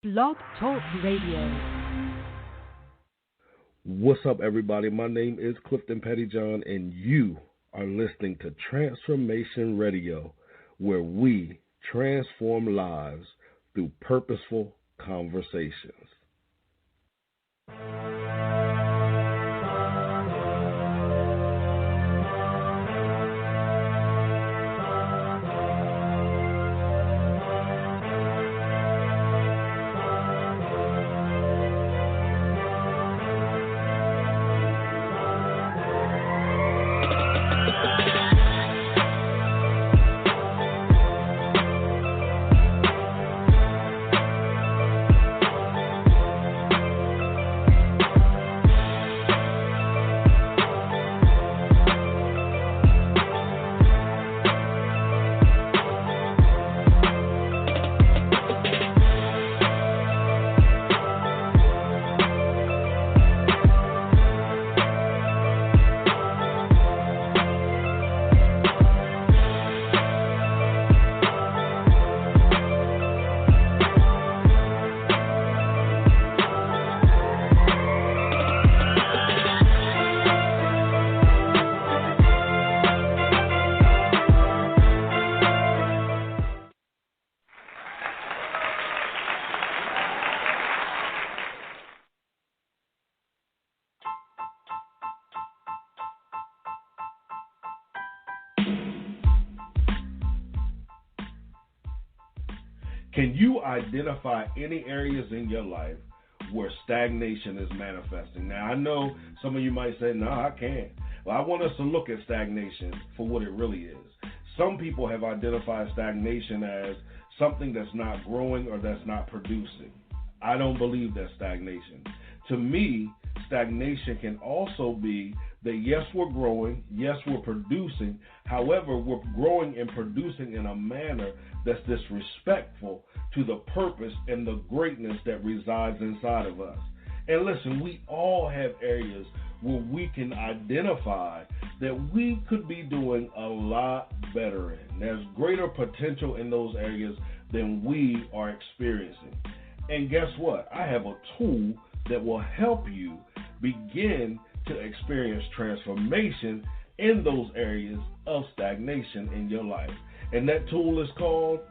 Blog Talk Radio. What's up, everybody? My name is Clifton Pettyjohn, and you are listening to Transformation Radio, where we transform lives through purposeful conversations. Can you identify any areas in your life where stagnation is manifesting? Now, I know some of you might say, no, I can't. Well, I want us to look at stagnation for what it really is. Some people have identified stagnation as something that's not growing or that's not producing. I don't believe that's stagnation. To me, stagnation can also be that yes, we're growing, yes, we're producing. However, we're growing and producing in a manner that's disrespectful to the purpose and the greatness that resides inside of us. And listen, we all have areas where we can identify that we could be doing a lot better in. There's greater potential in those areas than we are experiencing. And guess what? I have a tool that will help you begin to experience transformation in those areas of stagnation in your life. And that tool is called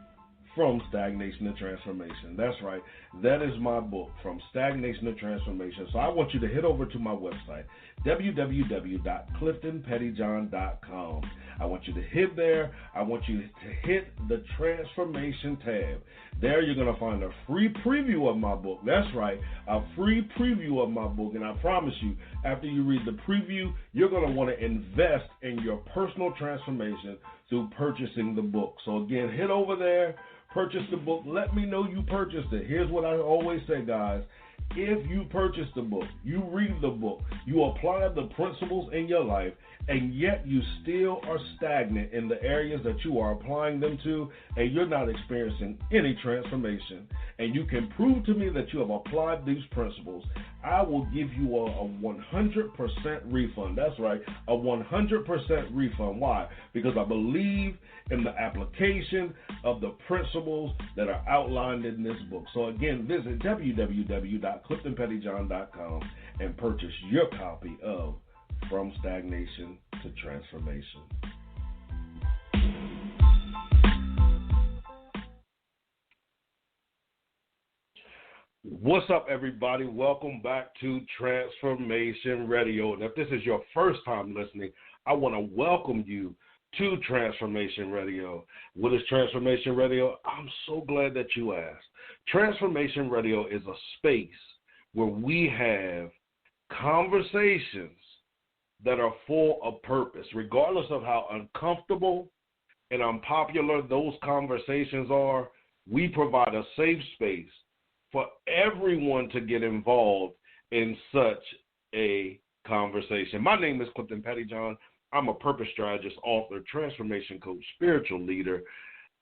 From Stagnation to Transformation. That's right. That is my book, From Stagnation to Transformation. So I want you to head over to my website, www.cliftonpettyjohn.com. I want you to hit there. I want you to hit the Transformation tab. There you're going to find a free preview of my book. That's right, a free preview of my book. And I promise you, after you read the preview, you're going to want to invest in your personal transformation through purchasing the book. So again, head over there, purchase the book. Let me know you purchased it. Here's what I always say, guys. If you purchase the book, you read the book, you apply the principles in your life, and yet you still are stagnant in the areas that you are applying them to, and you're not experiencing any transformation, and you can prove to me that you have applied these principles, I will give you a 100% refund. That's right, a 100% refund. Why? Because I believe in the application of the principles that are outlined in this book. So again, visit www.cliftonpettyjohn.com and purchase your copy of From Stagnation to Transformation. What's up, everybody? Welcome back to Transformation Radio. And if this is your first time listening, I want to welcome you to Transformation Radio. What is Transformation Radio? I'm so glad that you asked. Transformation Radio is a space where we have conversations that are full of purpose, regardless of how uncomfortable and unpopular those conversations are. We provide a safe space for everyone to get involved in such a conversation. My name is Clifton Pettyjohn. I'm a purpose strategist, author, transformation coach, spiritual leader.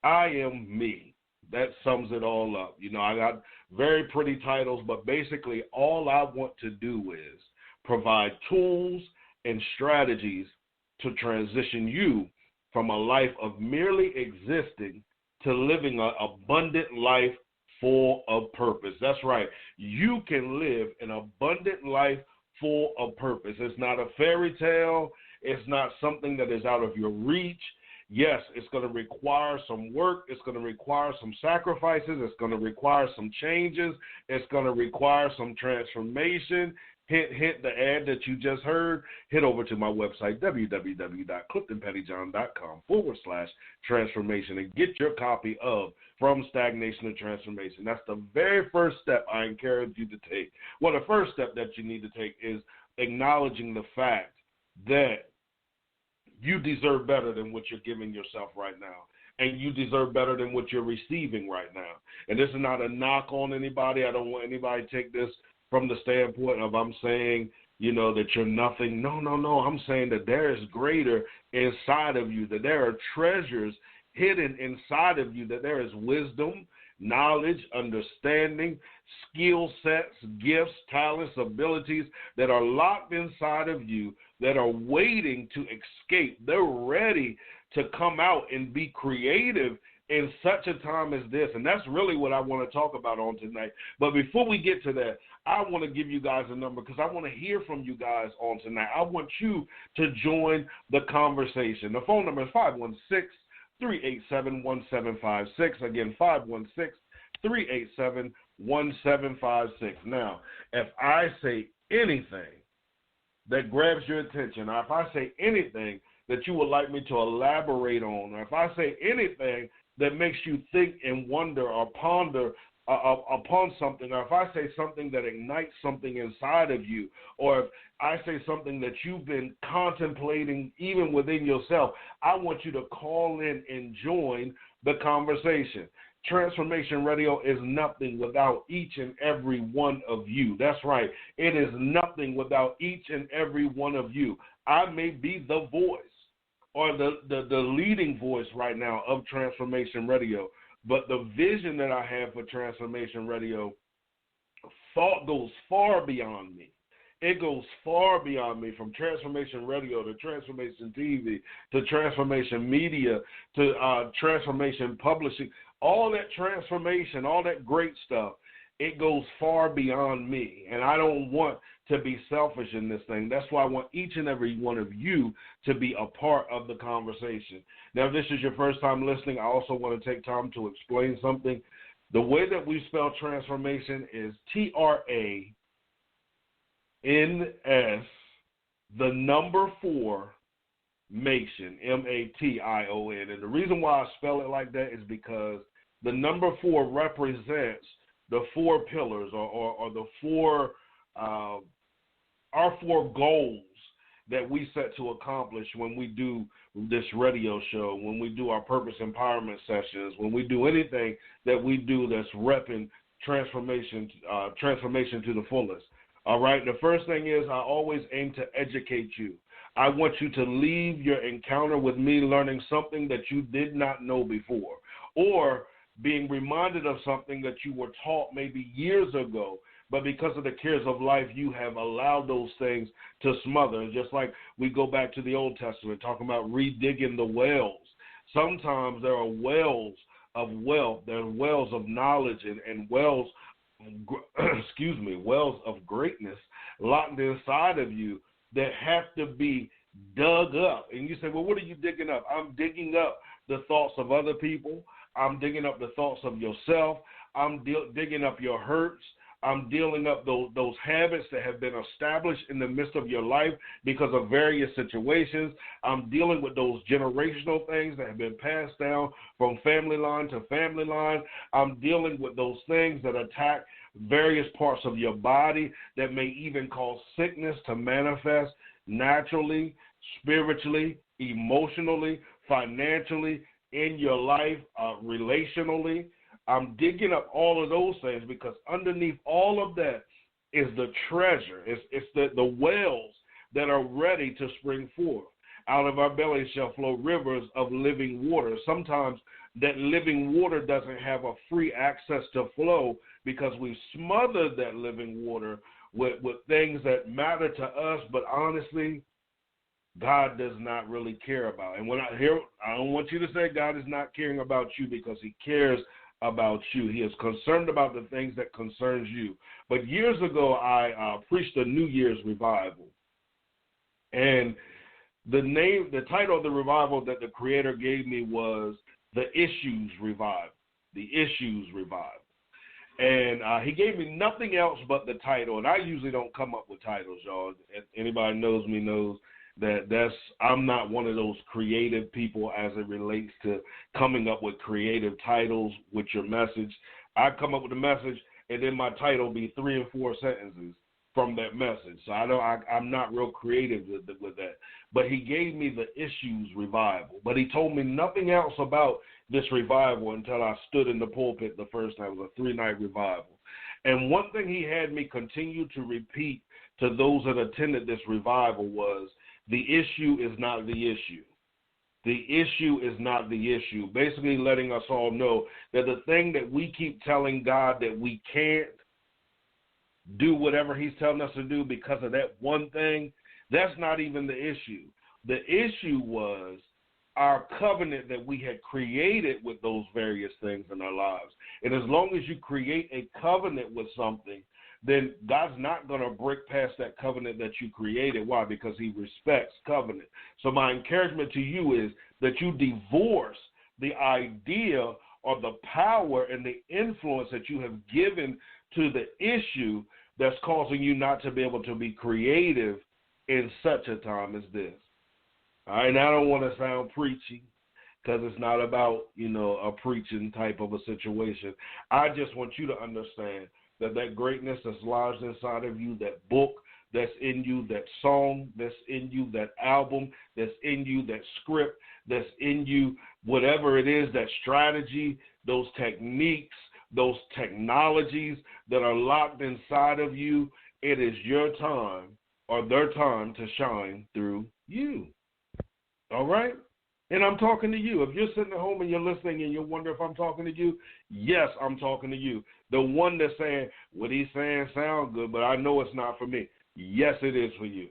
I am me. That sums it all up. You know, I got very pretty titles, but basically all I want to do is provide tools and strategies to transition you from a life of merely existing to living an abundant life full of purpose. That's right. You can live an abundant life full of purpose. It's not a fairy tale. It's not something that is out of your reach. Yes, it's going to require some work. It's going to require some sacrifices. It's going to require some changes. It's going to require some transformation. Hit the ad that you just heard. Head over to my website, www.cliftonpettyjohn.com/transformation, and get your copy of From Stagnation to Transformation. That's the very first step I encourage you to take. Well, the first step that you need to take is acknowledging the fact that you deserve better than what you're giving yourself right now. And you deserve better than what you're receiving right now. And this is not a knock on anybody. I don't want anybody to take this from the standpoint of I'm saying, that you're nothing. No. I'm saying that there is greater inside of you, that there are treasures hidden inside of you, that there is wisdom, knowledge, understanding, skill sets, gifts, talents, abilities that are locked inside of you that are waiting to escape. They're ready to come out and be creative in such a time as this. And that's really what I want to talk about on tonight. But before we get to that, I want to give you guys a number because I want to hear from you guys on tonight. I want you to join the conversation. The phone number is 516-387-1756. Again, 516-387-1756. Now, if I say anything that grabs your attention, or if I say anything that you would like me to elaborate on, or if I say anything that makes you think and wonder or ponder upon something, or if I say something that ignites something inside of you, or if I say something that you've been contemplating even within yourself, I want you to call in and join the conversation. Transformation Radio is nothing without each and every one of you. That's right. It is nothing without each and every one of you. I may be the voice or the leading voice right now of Transformation Radio, but the vision that I have for Transformation Radio goes far beyond me. It goes far beyond me, from Transformation Radio to Transformation TV to Transformation Media to Transformation Publishing. All that transformation, all that great stuff, it goes far beyond me. And I don't want to be selfish in this thing. That's why I want each and every one of you to be a part of the conversation. Now, if this is your first time listening, I also want to take time to explain something. The way that we spell transformation is TRANS, the number 4, Mation, MATION. And the reason why I spell it like that is because the number 4 represents the 4 pillars or the 4 our 4 goals that we set to accomplish when we do this radio show, when we do our purpose empowerment sessions, when we do anything that we do that's repping transformation to the fullest. All right. The first thing is I always aim to educate you. I want you to leave your encounter with me learning something that you did not know before, or being reminded of something that you were taught maybe years ago, but because of the cares of life, you have allowed those things to smother. Just like we go back to the Old Testament, talking about redigging the wells. Sometimes there are wells of wealth, there are wells of knowledge and wells, wells of greatness locked inside of you that have to be dug up. And you say, well, what are you digging up? I'm digging up the thoughts of other people. I'm digging up the thoughts of yourself. I'm digging up your hurts. I'm dealing up those habits that have been established in the midst of your life because of various situations. I'm dealing with those generational things that have been passed down from family line to family line. I'm dealing with those things that attack various parts of your body that may even cause sickness to manifest naturally, spiritually, emotionally, financially, in your life, relationally. I'm digging up all of those things because underneath all of that is the treasure. It's the wells that are ready to spring forth. Out of our bellies shall flow rivers of living water. Sometimes that living water doesn't have a free access to flow because we've smothered that living water with things that matter to us, but honestly, God does not really care about. And when I don't want you to say God is not caring about you, because he cares about you. He is concerned about the things that concerns you. But years ago, I preached a New Year's revival. And the title of the revival that the Creator gave me was The Issues Revival. The Issues Revival. And he gave me nothing else but the title. And I usually don't come up with titles, y'all. Anybody knows me knows that I'm not one of those creative people as it relates to coming up with creative titles with your message. I come up with a message, and then my title be 3 and 4 sentences from that message. So I'm not real creative with that. But he gave me the Issues Revival. But he told me nothing else about this revival until I stood in the pulpit the first time. It was a 3-night revival. And one thing he had me continue to repeat to those that attended this revival was, the issue is not the issue. The issue is not the issue. Basically letting us all know that the thing that we keep telling God that we can't do whatever he's telling us to do because of that one thing, that's not even the issue. The issue was our covenant that we had created with those various things in our lives. And as long as you create a covenant with something, then God's not going to break past that covenant that you created. Why? Because he respects covenant. So my encouragement to you is that you divorce the idea or the power and the influence that you have given to the issue that's causing you not to be able to be creative in such a time as this. All right, and I don't want to sound preachy because it's not about, a preaching type of a situation. I just want you to understand that greatness that's lodged inside of you, that book that's in you, that song that's in you, that album that's in you, that script that's in you, whatever it is, that strategy, those techniques, those technologies that are locked inside of you, it is your time or their time to shine through you. All right? And I'm talking to you. If you're sitting at home and you're listening and you wonder if I'm talking to you, yes, I'm talking to you. The one that's saying, what he's saying sounds good, but I know it's not for me. Yes, it is for you.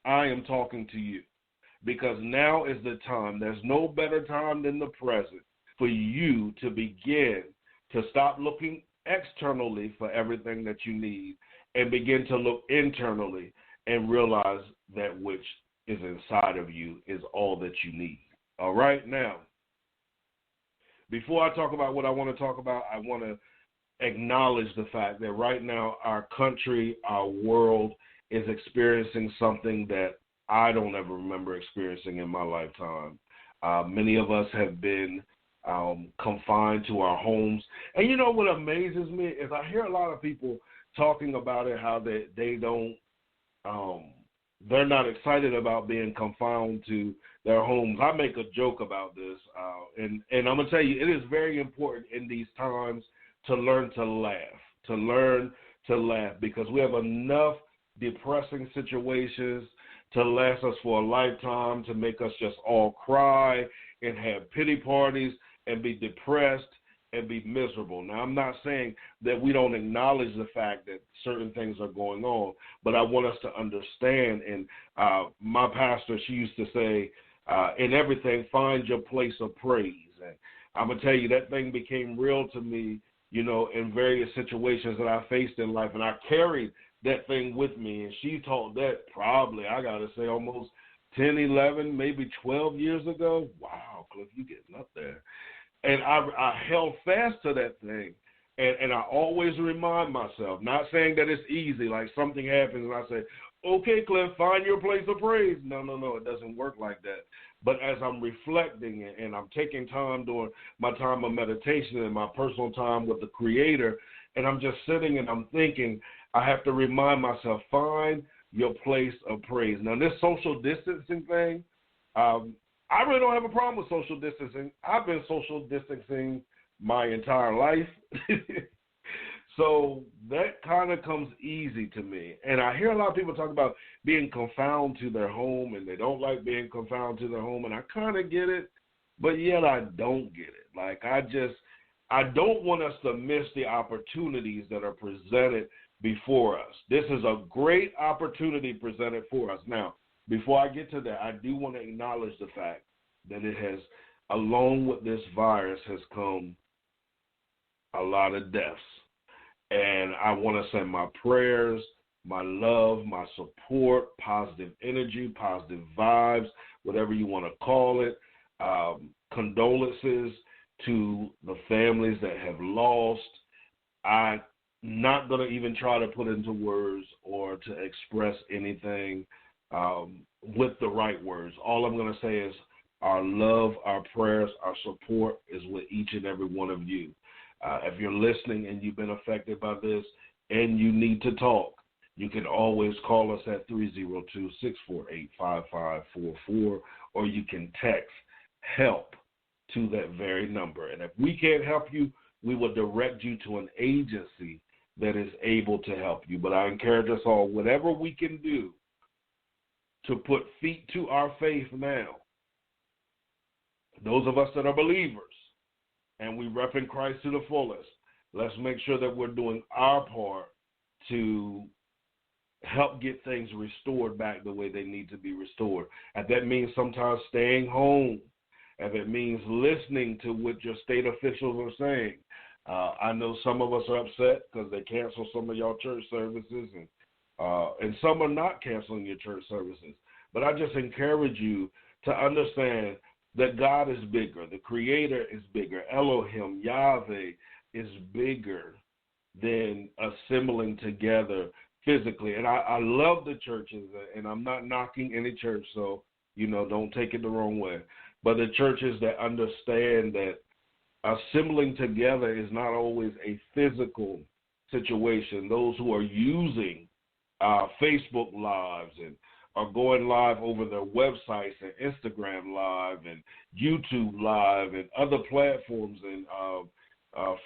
I am talking to you because now is the time. There's no better time than the present for you to begin to stop looking externally for everything that you need and begin to look internally and realize that which is inside of you is all that you need. All right, now, before I talk about what I want to talk about, I want to acknowledge the fact that right now our country, our world is experiencing something that I don't ever remember experiencing in my lifetime. Many of us have been confined to our homes. And you know what amazes me is I hear a lot of people talking about it, how they don't, they're not excited about being confined to their homes. I make a joke about this, and I'm going to tell you, it is very important in these times to learn to laugh, because we have enough depressing situations to last us for a lifetime, to make us just all cry and have pity parties and be depressed and be miserable. Now, I'm not saying that we don't acknowledge the fact that certain things are going on, but I want us to understand, and my pastor, she used to say, in everything, find your place of praise. And I'm going to tell you, that thing became real to me, in various situations that I faced in life, and I carried that thing with me, and she taught that probably, I got to say, almost 10, 11, maybe 12 years ago. Wow, Cliff, you getting up there. And I held fast to that thing, and I always remind myself, not saying that it's easy, like something happens and I say, okay, Cliff, find your place of praise. No, it doesn't work like that. But as I'm reflecting and I'm taking time during my time of meditation and my personal time with the Creator, and I'm just sitting and I'm thinking, I have to remind myself, find your place of praise. Now, this social distancing thing, I really don't have a problem with social distancing. I've been social distancing my entire life. So that kind of comes easy to me. And I hear a lot of people talk about being confined to their home, and they don't like being confined to their home, and I kind of get it, but yet I don't get it. Like, I don't want us to miss the opportunities that are presented before us. This is a great opportunity presented for us. Now, before I get to that, I do want to acknowledge the fact that it has, along with this virus, has come a lot of deaths. And I want to send my prayers, my love, my support, positive energy, positive vibes, whatever you want to call it, condolences to the families that have lost. I'm not going to even try to put into words or to express anything with the right words. All I'm going to say is our love, our prayers, our support is with each and every one of you. If you're listening and you've been affected by this and you need to talk, you can always call us at 302-648-5544, or you can text HELP to that very number. And if we can't help you, we will direct you to an agency that is able to help you. But I encourage us all, whatever we can do to put feet to our faith now, those of us that are believers, and we rep in Christ to the fullest, let's make sure that we're doing our part to help get things restored back the way they need to be restored. And that means sometimes staying home. And it means listening to what your state officials are saying. I know some of us are upset because they cancel some of y'all church services, and some are not canceling your church services. But I just encourage you to understand that God is bigger. The Creator is bigger. Elohim, Yahweh, is bigger than assembling together physically. And I love the churches, and I'm not knocking any church, so, don't take it the wrong way. But the churches that understand that assembling together is not always a physical situation. Those who are using Facebook Lives and are going live over their websites and Instagram Live and YouTube Live and other platforms and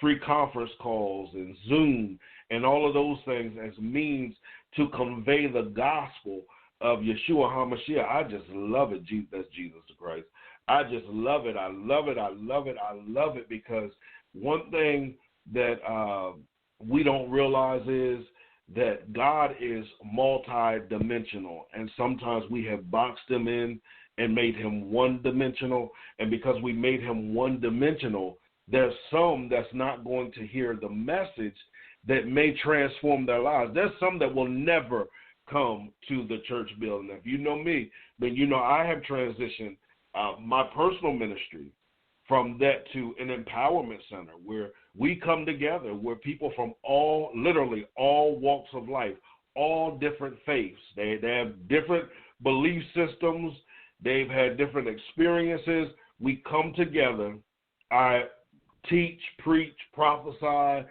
free conference calls and Zoom and all of those things as means to convey the gospel of Yeshua HaMashiach. I just love it. That's Jesus Christ. I just love it. I love it. I love it. I love it because one thing that we don't realize is that God is multi-dimensional, and sometimes we have boxed him in and made him one-dimensional, and because we made him one-dimensional, there's some that's not going to hear the message that may transform their lives. There's some that will never come to the church building. If you know me, then you know I have transitioned my personal ministry from that to an empowerment center where we come together, where people from literally all walks of life, all different faiths, they have different belief systems, they've had different experiences. We come together. I teach, preach, prophesy,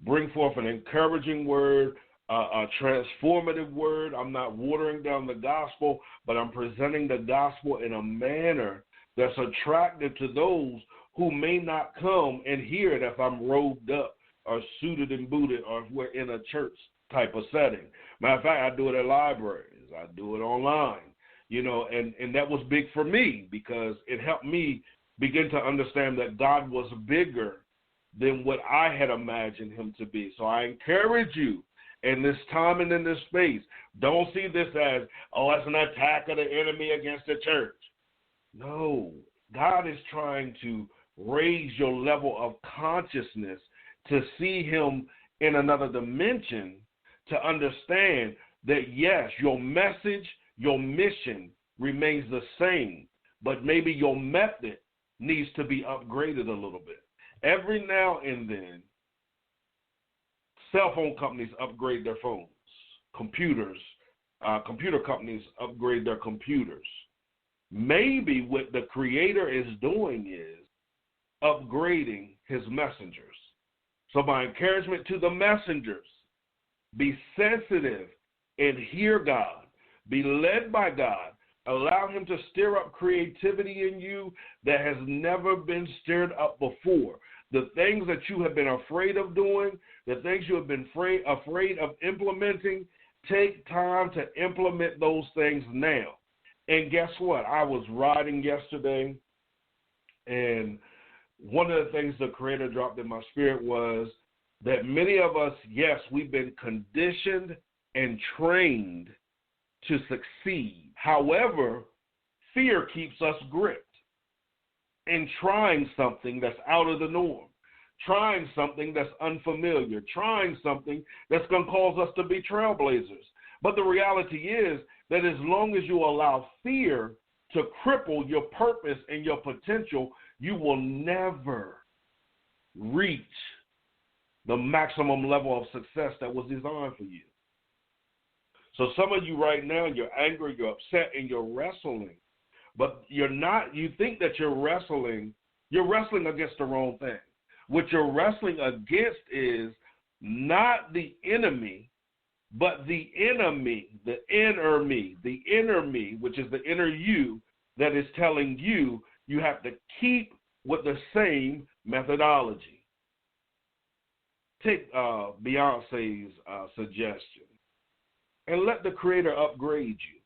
bring forth an encouraging word, a transformative word. I'm not watering down the gospel, but I'm presenting the gospel in a manner that's attractive to those who may not come and hear it if I'm robed up or suited and booted or if we're in a church type of setting. Matter of fact, I do it at libraries. I do it online, and that was big for me because it helped me begin to understand that God was bigger than what I had imagined him to be. So I encourage you in this time and in this space, don't see this as, it's an attack of the enemy against the church. No, God is trying to raise your level of consciousness to see him in another dimension, to understand that, yes, your message, your mission remains the same, but maybe your method needs to be upgraded a little bit. Every now and then, cell phone companies upgrade their phones. Computer companies upgrade their computers. Maybe what the Creator is doing is upgrading his messengers. So my encouragement to the messengers, be sensitive and hear God. Be led by God. Allow him to stir up creativity in you that has never been stirred up before. The things that you have been afraid of doing, the things you have been afraid of implementing, take time to implement those things now. And guess what? I was riding yesterday, and one of the things the Creator dropped in my spirit was that many of us, yes, we've been conditioned and trained to succeed. However, fear keeps us gripped in trying something that's out of the norm. trying something that's unfamiliar, trying something that's going to cause us to be trailblazers. But the reality is that as long as you allow fear to cripple your purpose and your potential, you will never reach the maximum level of success that was designed for you. So some of you right now, you're angry, you're upset, and you're wrestling. But you're not, you think that you're wrestling against the wrong thing. What you're wrestling against is not the enemy, but the enemy, the inner me, which is the inner you that is telling you you have to keep with the same methodology. Take Beyonce's suggestion and let the Creator upgrade you.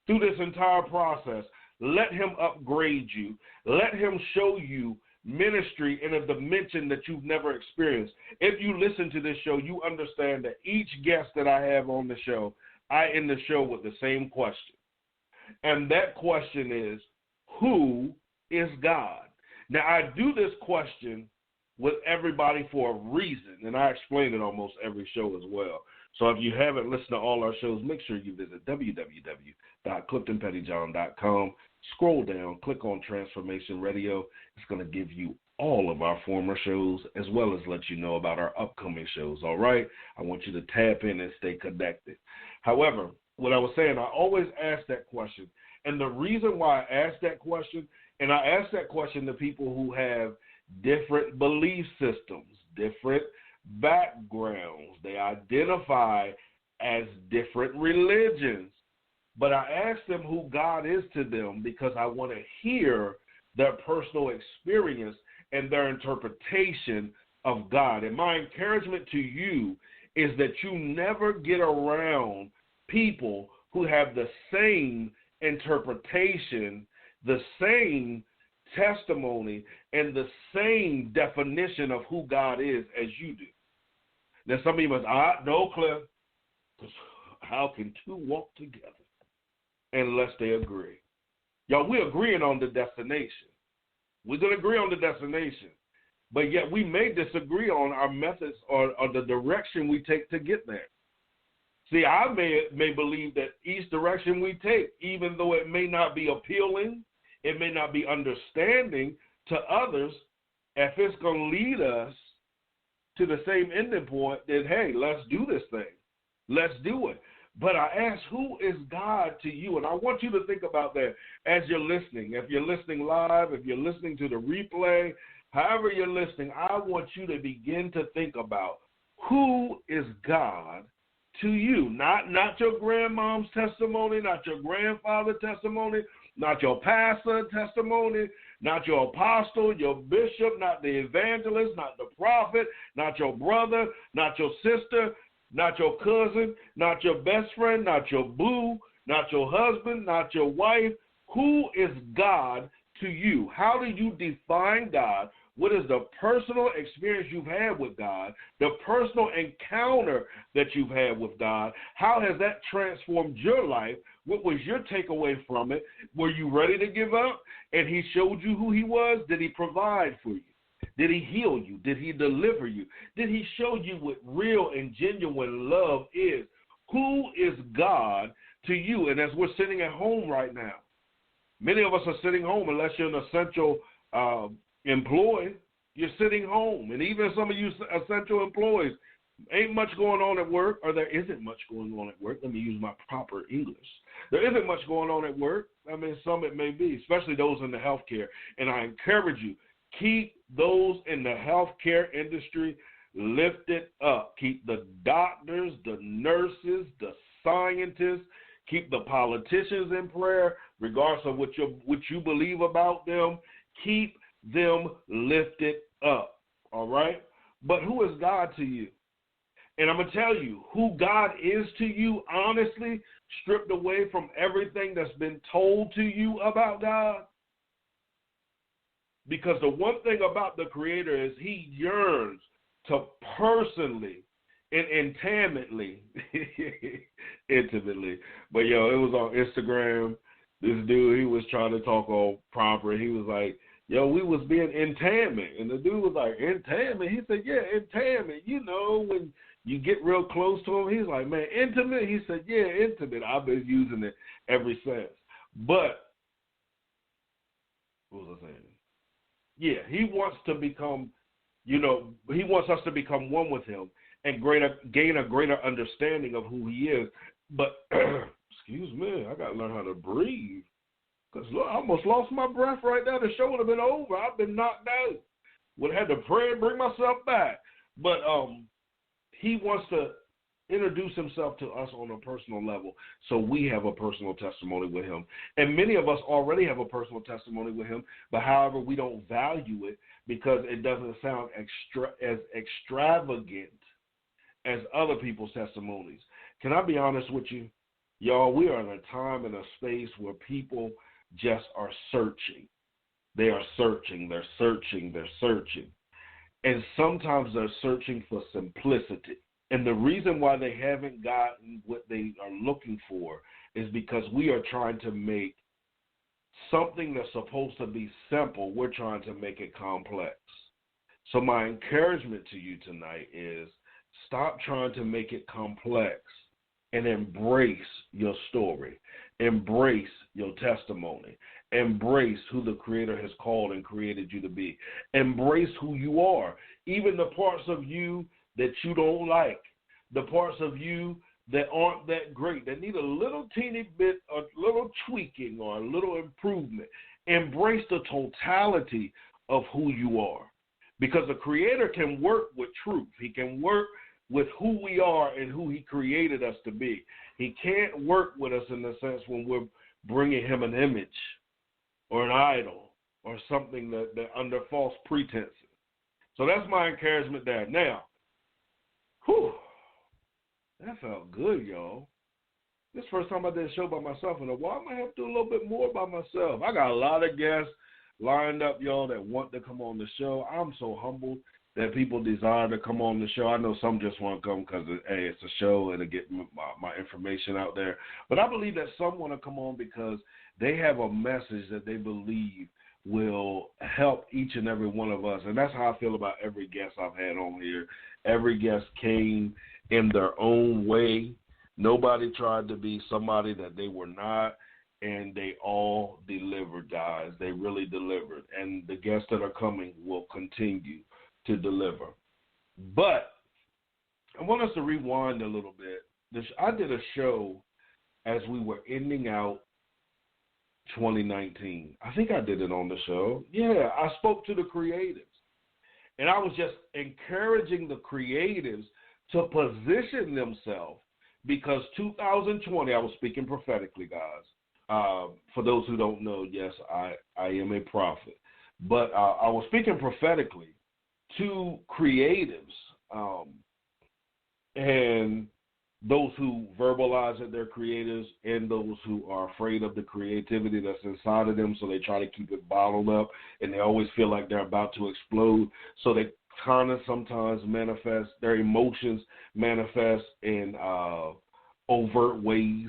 Through this entire process, let Him upgrade you. Let Him show you ministry in a dimension that you've never experienced. If you listen to this show, you understand that each guest that I have on the show, I end the show with the same question. And that question is, who is God? Now, I do this question with everybody for a reason, and I explain it almost every show as well. So if you haven't listened to all our shows, make sure you visit www.cliftonpettyjohn.com. Scroll down, click on Transformation Radio. It's going to give you all of our former shows as well as let you know about our upcoming shows, all right? I want you to tap in and stay connected. However, what I was saying, I always ask that question. And the reason why I ask that question, and I ask that question to people who have different belief systems, different backgrounds. They identify as different religions. But I ask them who God is to them because I want to hear their personal experience and their interpretation of God. And my encouragement to you is that you never get around people who have the same interpretation, the same testimony, and the same definition of who God is as you do. Now, some of you must, no, Cliff, how can two walk together unless they agree? Y'all, we're agreeing on the destination. We're going to agree on the destination, but yet we may disagree on our methods or the direction we take to get there. See, I may believe that each direction we take, even though it may not be appealing, it may not be understanding to others, if it's going to lead us to the same ending point, then, hey, let's do this thing. Let's do it. But I ask, who is God to you? And I want you to think about that as you're listening. If you're listening live, if you're listening to the replay, however you're listening, I want you to begin to think about who is God to you. Not your grandmom's testimony, not your grandfather's testimony, not your pastor testimony, not your apostle, your bishop, not the evangelist, not the prophet, not your brother, not your sister, not your cousin, not your best friend, not your boo, not your husband, not your wife. Who is God to you? How do you define God? What is the personal experience you've had with God, the personal encounter that you've had with God? How has that transformed your life? What was your takeaway from it? Were you ready to give up and He showed you who He was? Did He provide for you? Did He heal you? Did He deliver you? Did He show you what real and genuine love is? Who is God to you? And as we're sitting at home right now, many of us are sitting home unless you're an essential employee. You're sitting home. And even some of you essential employees, ain't much going on at work, or there isn't much going on at work. Let me use my proper English. There isn't much going on at work. I mean, some it may be, especially those in the healthcare. And I encourage you, keep those in the healthcare industry lifted up. Keep the doctors, the nurses, the scientists, keep the politicians in prayer, regardless of what you believe about them. Keep them lifted up, all right? But who is God to you? And I'm going to tell you who God is to you, honestly, stripped away from everything that's been told to you about God. Because the one thing about the Creator is He yearns to personally and intimately, but it was on Instagram. This dude, he was trying to talk all proper. He was like, yo, we was being intimate. And the dude was like, intimate? He said, yeah, intimate. You know, when you get real close to him, he's like, man, intimate? He said, yeah, intimate. I've been using it ever since. But, what was I saying? Yeah, he wants to become, he wants us to become one with him and gain a greater understanding of who he is. But, excuse me, I got to learn how to breathe. Because, look, I almost lost my breath right now. The show would have been over. I've been knocked out. Would have had to pray and bring myself back. But he wants to introduce himself to us on a personal level so we have a personal testimony with him. And many of us already have a personal testimony with him, but however, we don't value it because it doesn't sound as extravagant as other people's testimonies. Can I be honest with you? Y'all, we are in a time and a space where people just are searching. They are searching, they're searching, they're searching. And sometimes they're searching for simplicity. And the reason why they haven't gotten what they are looking for is because we are trying to make something that's supposed to be simple, we're trying to make it complex. So my encouragement to you tonight is stop trying to make it complex and embrace your story. Embrace your testimony. Embrace who the Creator has called and created you to be. Embrace who you are, even the parts of you that you don't like, the parts of you that aren't that great, that need a little teeny bit, a little tweaking or a little improvement. Embrace the totality of who you are, because the Creator can work with truth. He can work with who we are and who he created us to be. He can't work with us in the sense when we're bringing him an image or an idol or something that under false pretenses. So that's my encouragement there. Now, that felt good, y'all. This is the first time I did a show by myself in a while. I might have to do a little bit more by myself. I got a lot of guests lined up, y'all, that want to come on the show. I'm so humbled that people desire to come on the show. I know some just want to come because, hey, it's a show and to get my information out there. But I believe that some want to come on because they have a message that they believe will help each and every one of us. And that's how I feel about every guest I've had on here. Every guest came in their own way. Nobody tried to be somebody that they were not. And they all delivered, guys. They really delivered. And the guests that are coming will continue to deliver. But I want us to rewind a little bit. I did a show as we were ending out 2019. I think I did it on the show. Yeah, I spoke to the creatives. And I was just encouraging the creatives to position themselves because 2020, I was speaking prophetically, guys. For those who don't know, yes, I am a prophet. But I was speaking prophetically to creatives and those who verbalize that they're creators and those who are afraid of the creativity that's inside of them, so they try to keep it bottled up and they always feel like they're about to explode. So they kind of sometimes manifest, their emotions manifest in overt ways.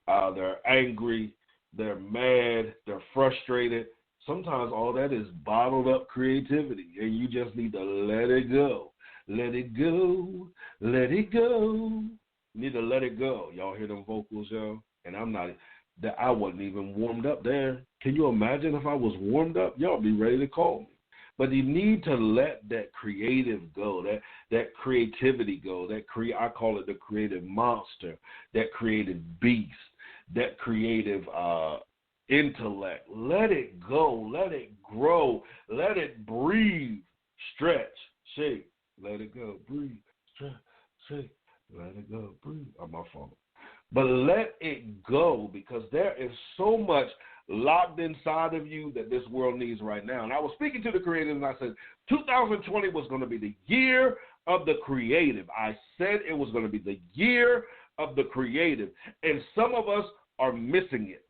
They're angry, they're mad, they're frustrated. Sometimes all that is bottled up creativity, and you just need to let it go. Let it go. Let it go. You need to let it go. Y'all hear them vocals, y'all? And I wasn't even warmed up there. Can you imagine if I was warmed up? Y'all be ready to call me. But you need to let that creative go, that creativity go. I call it the creative monster, that creative beast, that creative intellect. Let it go. Let it grow. Let it breathe. Stretch. Shake. Let it go. Breathe. Stretch. Shake. Let it go. Breathe. On my phone. But let it go, because there is so much locked inside of you that this world needs right now. And I was speaking to the creative and I said 2020 was going to be the year of the creative. I said it was going to be the year of the creative. And some of us are missing it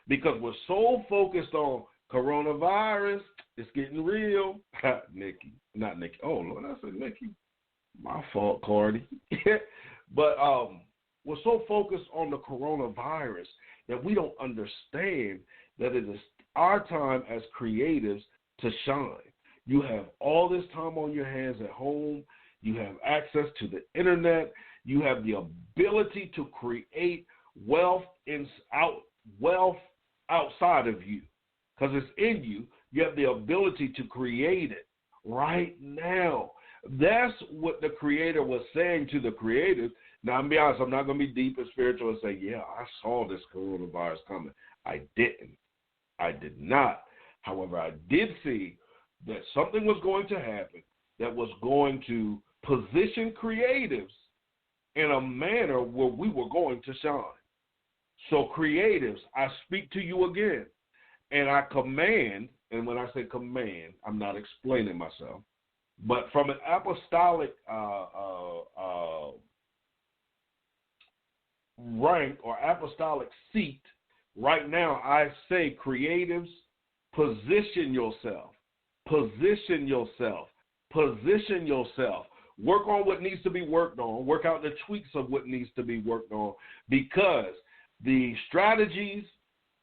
because we're so focused on coronavirus. It's getting real. Nikki. Not Nikki. Oh, Lord, I said Nikki. My fault, Cardi. But we're so focused on the coronavirus that we don't understand that it is our time as creatives to shine. You have all this time on your hands at home. You have access to the internet. You have the ability to create wealth outside of you because it's in you. You have the ability to create it right now. That's what the Creator was saying to the creators. Now, I'm be honest, I'm not going to be deep and spiritual and say, yeah, I saw this coronavirus coming. I didn't. I did not. However, I did see that something was going to happen that was going to position creatives in a manner where we were going to shine. So creatives, I speak to you again, and I command, and when I say command, I'm not explaining myself, but from an apostolic rank or apostolic seat, right now I say creatives, position yourself. Position yourself. Position yourself. Work on what needs to be worked on. Work out the tweaks of what needs to be worked on, because the strategies,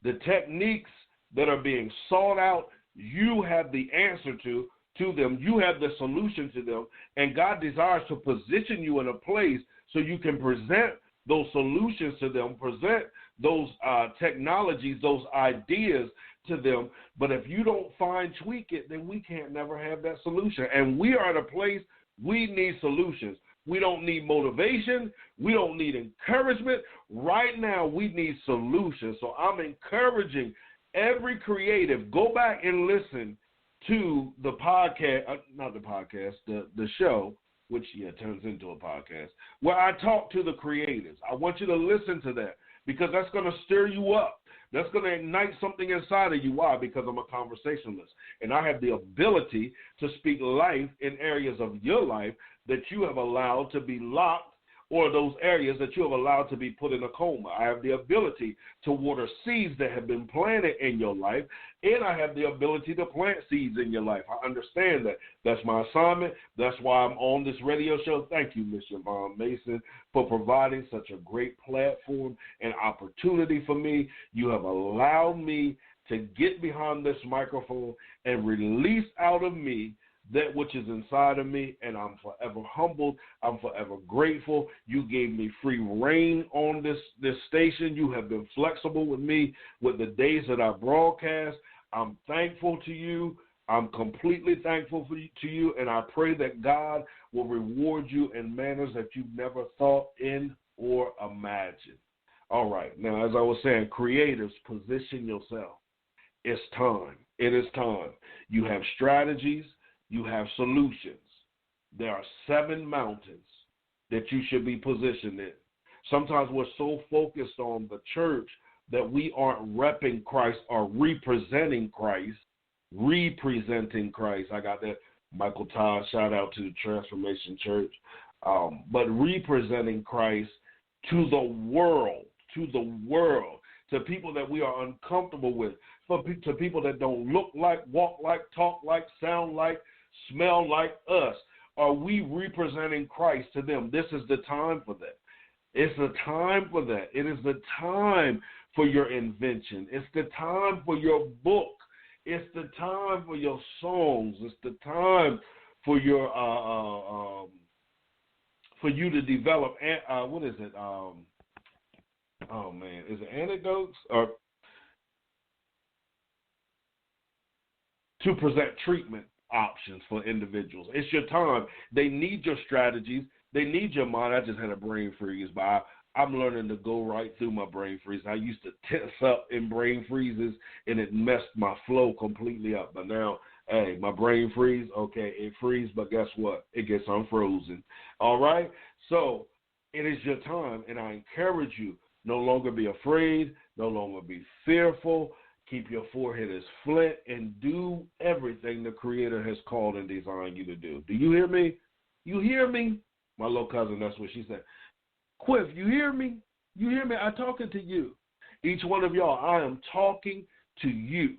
the techniques that are being sought out, you have the answer to them. You have the solution to them, and God desires to position you in a place so you can present those solutions to them, present those technologies, those ideas to them. But if you don't tweak it, then we can't never have that solution. And we are at a place we need solutions. We don't need motivation. We don't need encouragement. Right now, we need solutions. So I'm encouraging every creative, go back and listen to the podcast, the show, which, turns into a podcast, where I talk to the creatives. I want you to listen to that because that's going to stir you up. That's going to ignite something inside of you. Why? Because I'm a conversationalist, and I have the ability to speak life in areas of your life that you have allowed to be locked, or those areas that you have allowed to be put in a coma. I have the ability to water seeds that have been planted in your life, and I have the ability to plant seeds in your life. I understand that. That's my assignment. That's why I'm on this radio show. Thank you, Ms. Yvonne Mason, for providing such a great platform and opportunity for me. You have allowed me to get behind this microphone and release out of me that which is inside of me, and I'm forever humbled. I'm forever grateful. You gave me free reign on this station. You have been flexible with me with the days that I broadcast. I'm thankful to you. I'm completely thankful to you, and I pray that God will reward you in manners that you never thought in or imagined. All right. Now, as I was saying, creatives, position yourself. It's time. It is time. You have strategies. You have solutions. There are 7 mountains that you should be positioned in. Sometimes we're so focused on the church that we aren't repping Christ or representing Christ. I got that Michael Todd shout out to the Transformation Church. But representing Christ to the world, to people that we are uncomfortable with, to people that don't look like, walk like, talk like, sound like, smell like us. Are we representing Christ to them? This is the time for that. It's the time for that. It is the time for your invention. It's the time for your book. It's the time for your songs. It's the time for your for you to develop. What is it? Is it antidotes or to present treatment options for individuals? It's your time. They need your strategies. They need your mind. I just had a brain freeze, but I'm learning to go right through my brain freeze. I used to tense up in brain freezes, and it messed my flow completely up. But now, hey, my brain freeze, okay, it freezes, but guess what? It gets unfrozen. All right? So it is your time, and I encourage you, no longer be afraid, no longer be fearful. Keep your forehead as flint and do everything the Creator has called and designed you to do. Do you hear me? You hear me? My little cousin, that's what she said. Quiff, you hear me? You hear me? I'm talking to you. Each one of y'all, I am talking to you.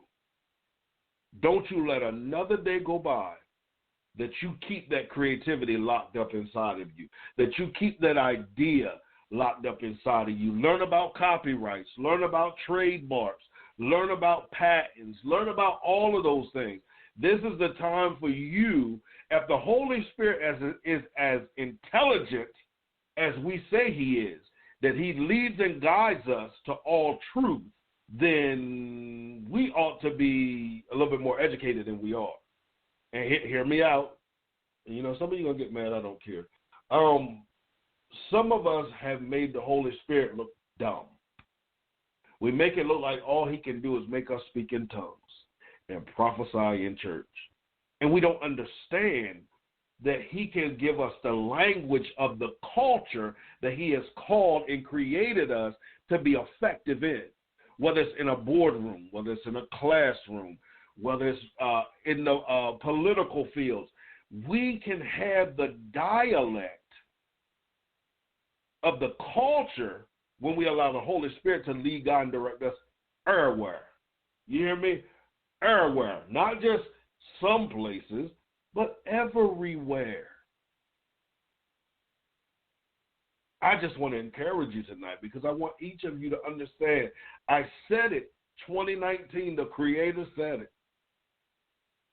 Don't you let another day go by that you keep that creativity locked up inside of you, that you keep that idea locked up inside of you. Learn about copyrights. Learn about trademarks. Learn about patents. Learn about all of those things. This is the time for you, if the Holy Spirit is as intelligent as we say he is, that he leads and guides us to all truth, then we ought to be a little bit more educated than we are. And hear me out. You know, some of you are going to get mad. I don't care. Some of us have made the Holy Spirit look dumb. We make it look like all he can do is make us speak in tongues and prophesy in church. And we don't understand that he can give us the language of the culture that he has called and created us to be effective in, whether it's in a boardroom, whether it's in a classroom, whether it's in the political fields. We can have the dialect of the culture when we allow the Holy Spirit to lead, God, and direct us everywhere. You hear me? Everywhere. Not just some places, but everywhere. I just want to encourage you tonight because I want each of you to understand. I said it, 2019, the Creator said it,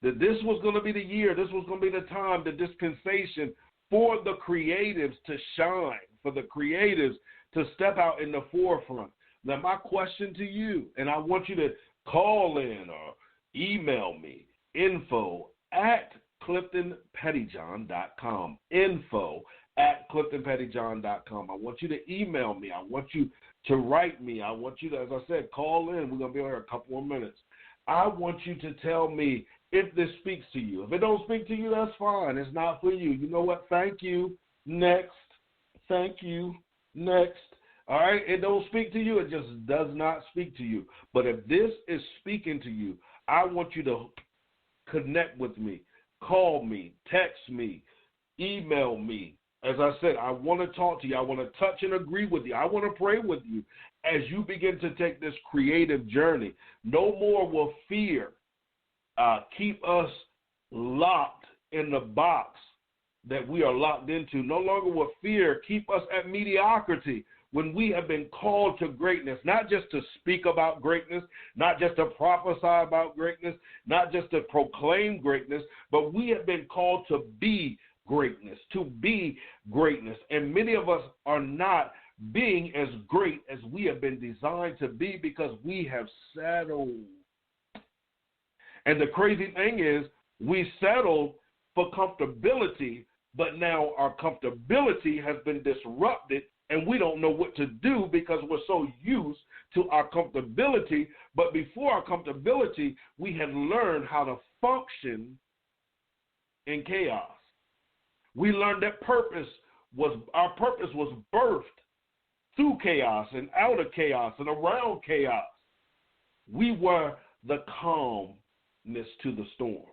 that this was going to be the year, this was going to be the time, the dispensation for the creatives to shine, for the creatives to step out in the forefront. Now, my question to you, and I want you to call in or email me, info@CliftonPettyjohn.com, info@CliftonPettyjohn.com. I want you to email me. I want you to write me. I want you to, as I said, call in. We're going to be on here a couple more minutes. I want you to tell me if this speaks to you. If it don't speak to you, that's fine. It's not for you. You know what? Thank you. Next. Thank you. Next. All right? It don't speak to you. It just does not speak to you. But if this is speaking to you, I want you to connect with me. Call me. Text me. Email me. As I said, I want to talk to you. I want to touch and agree with you. I want to pray with you as you begin to take this creative journey. No more will fear keep us locked in the box that we are locked into. No longer will fear keep us at mediocrity when we have been called to greatness, not just to speak about greatness, not just to prophesy about greatness, not just to proclaim greatness, but we have been called to be greatness, And many of us are not being as great as we have been designed to be because we have settled. And the crazy thing is we settled for comfortability, but now our comfortability has been disrupted and we don't know what to do because we're so used to our comfortability. But before our comfortability, we had learned how to function in chaos. We learned that our purpose was birthed through chaos and out of chaos and around chaos. We were the calmness to the storm.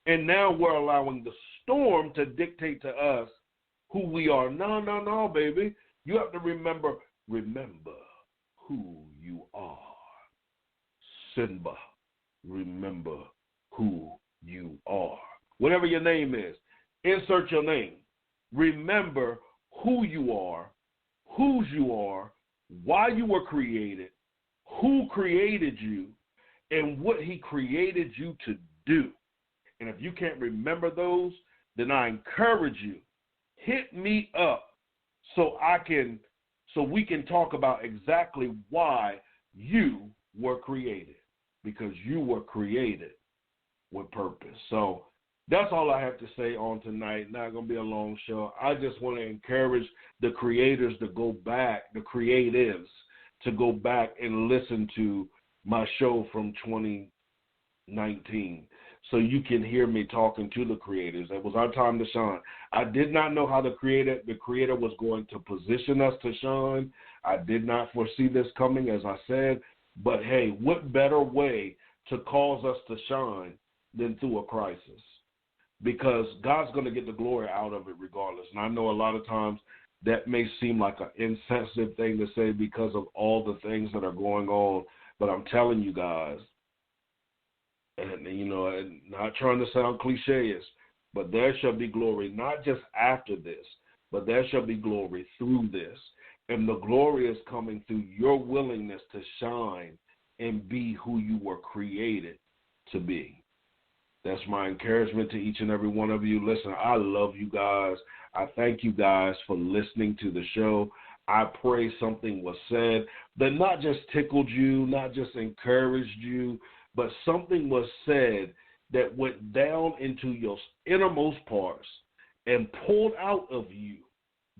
And now we're allowing the storm to dictate to us who we are. No, baby. You have to remember who you are. Simba, remember who you are. Whatever your name is, insert your name. Remember who you are, whose you are, why you were created, who created you, and what he created you to do. And if you can't remember those, then I encourage you, hit me up so we can talk about exactly why you were created, because you were created with purpose. So that's all I have to say on tonight. Not going to be a long show. I just want to encourage the creators to go back, the creatives, to go back and listen to my show from 2019 so you can hear me talking to the creators. It was our time to shine. I did not know how the creator was going to position us to shine. I did not foresee this coming, as I said. But, hey, what better way to cause us to shine than through a crisis? Because God's going to get the glory out of it regardless. And I know a lot of times that may seem like an insensitive thing to say because of all the things that are going on. But I'm telling you guys, and not trying to sound cliché, but there shall be glory not just after this, but there shall be glory through this. And the glory is coming through your willingness to shine and be who you were created to be. That's my encouragement to each and every one of you. Listen, I love you guys. I thank you guys for listening to the show. I pray something was said that not just tickled you, not just encouraged you, but something was said that went down into your innermost parts and pulled out of you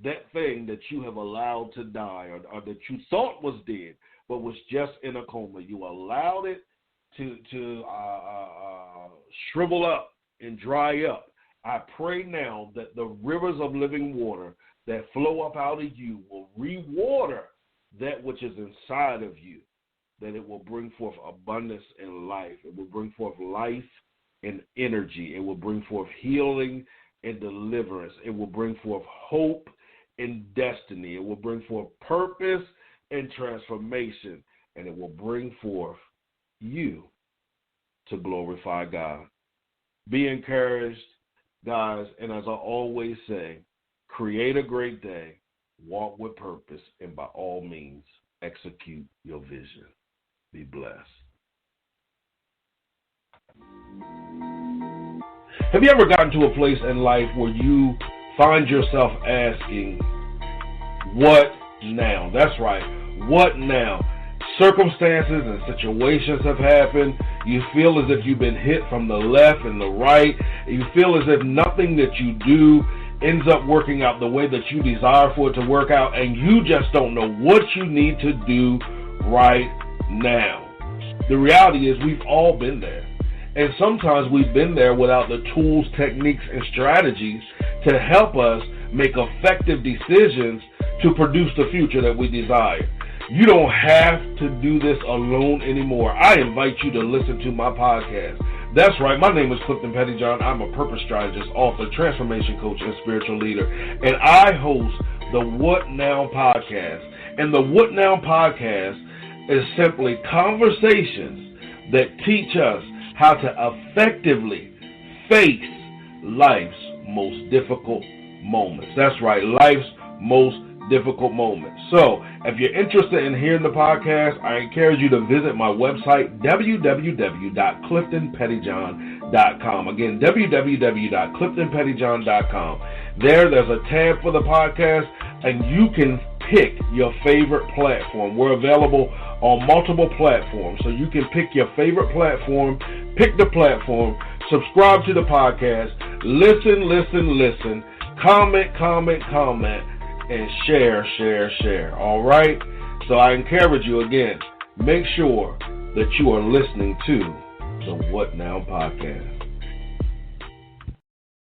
that thing that you have allowed to die or that you thought was dead but was just in a coma. You allowed it to shrivel up and dry up. I pray now that the rivers of living water that flow up out of you will re-water that which is inside of you, that it will bring forth abundance and life. It will bring forth life and energy. It will bring forth healing and deliverance. It will bring forth hope and destiny. It will bring forth purpose and transformation. And it will bring forth you to glorify God. Be encouraged, guys, and as I always say, create a great day, walk with purpose, and by all means, execute your vision. Be blessed. Have you ever gotten to a place in life where you find yourself asking, what now? That's right, what now? Circumstances and situations have happened. You feel as if you've been hit from the left and the right. You feel as if nothing that you do ends up working out the way that you desire for it to work out, and you just don't know what you need to do right now. The reality is we've all been there. And sometimes we've been there without the tools, techniques, and strategies to help us make effective decisions to produce the future that we desire. You don't have to do this alone anymore. I invite you to listen to my podcast. That's right, my name is Clifton Pettyjohn. I'm a purpose strategist, author, transformation coach, and spiritual leader. And I host the What Now podcast. And the What Now podcast is simply conversations that teach us how to effectively face life's most difficult moments. That's right, life's most difficult moments. So, if you're interested in hearing the podcast, I encourage you to visit my website, www.cliftonpettyjohn.com. Again, www.cliftonpettyjohn.com. There's a tab for the podcast, and you can pick your favorite platform. We're available on multiple platforms, so you can pick your favorite platform, pick the platform, subscribe to the podcast, listen, comment, and share. All right? So I encourage you again, make sure that you are listening to the What Now podcast.